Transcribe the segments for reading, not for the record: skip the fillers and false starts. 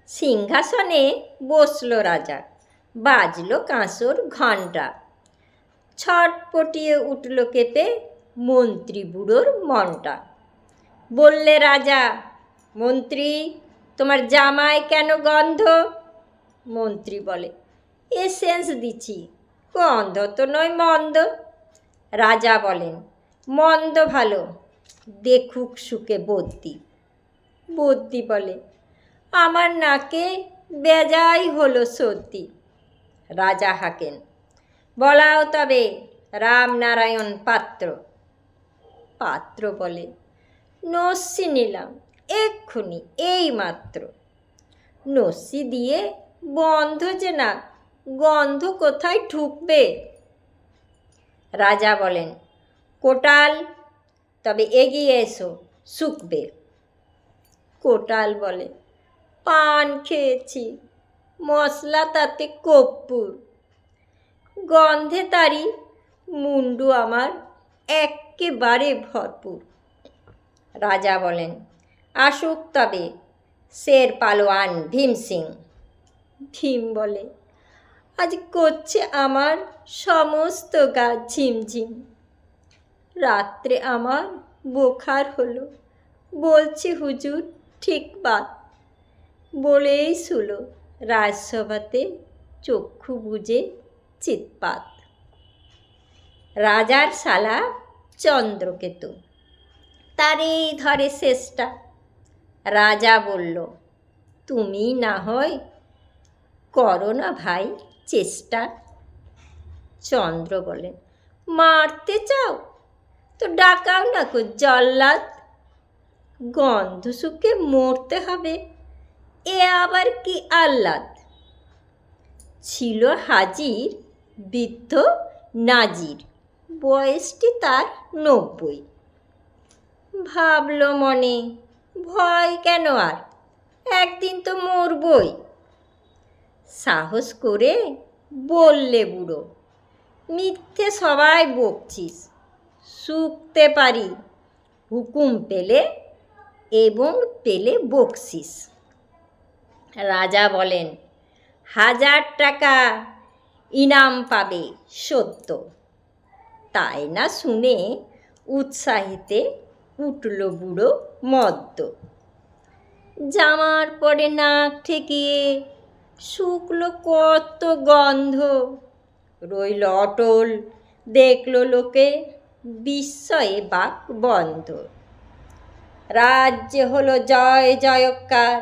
সিংহাসনে বসল রাজা, বাজল কাঁসর ঘণ্টা। ছটপটিয়ে উঠল কেঁপে মন্ত্রী বুড়োর মনটা। বললে রাজা, মন্ত্রী তোমার জামায় কেন গন্ধ? মন্ত্রী বলে, এসেন্স দিছি, গন্ধ তো নয় মন্দ। রাজা বলেন, মন্দ ভালো, দেখুক সুখে বদ্যি। বদ্যি বলে, আমার নাকে বেজাই হলো সর্দি। রাজা হাঁকেন, বলাও তবে রামনারায়ণ পাত্র। পাত্র বলে, নস্যি নিলাম এক্ষুনি এই মাত্র। নস্যি দিয়ে বন্ধ যে না, গন্ধ কোথায় ঢুকবে? রাজা বলেন, কোটাল তবে এগিয়ে এসো, শুকবে। কোটাল বলে, পান খেয়েছি, মশলা তাতে কর্পূর, গন্ধে তারি মুন্ডু আমার একেবারে ভরপুর। রাজা বলেন, আসুক তবে শের পালোয়ান ভীম সিং। ভীম বলে, আজ করছে আমার সমস্ত গা ঝিমঝিম। রাত্রে আমার বোখার হলো, বলছি হুজুর ঠিক বাত। বলেই শুল রাজসভাতে চক্ষু বুজে চিৎপাত। রাজার শালা চন্দ্রকেতু, তারই ধরে শেষটা। রাজা বলল, তুমি না হয় করো না ভাই চেষ্টা। চন্দ্র বলেন, মারতে চাও তো ডাকাও না কো জল্লাদ। গন্ধ শুকে মরতে হবে, এ আবার কি আহ্লাদ। ছিল হাজির বৃদ্ধ নাজির, বয়সটি তার 90। ভাবল মনে, ভয় কেন আর, একদিন তো মরবই। সাহস করে বললে বুড়ো, মিথ্যে সবাই বকছিস, শুকতে পারি হুকুম পেলে এবং পেলে বকশিস। রাজা বলেন, 1000 টাকা ইনাম পাবে সত্য। তাই না শুনে উৎসাহিতে উঠল বুড়ো মদ্য। জামার পরে নাক ঠেকিয়ে শুকলো কত গন্ধ। রইল অটল, দেখল লোকে বিস্ময়ে বাক বন্ধ। রাজ্যে হলো জয় জয়কার,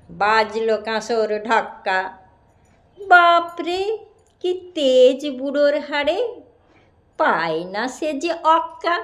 বাজল কাঁসর ঢক্কা। বাপরে কি তেজ বুড়োর হাড়ে, পায় না সে যে অক্কা।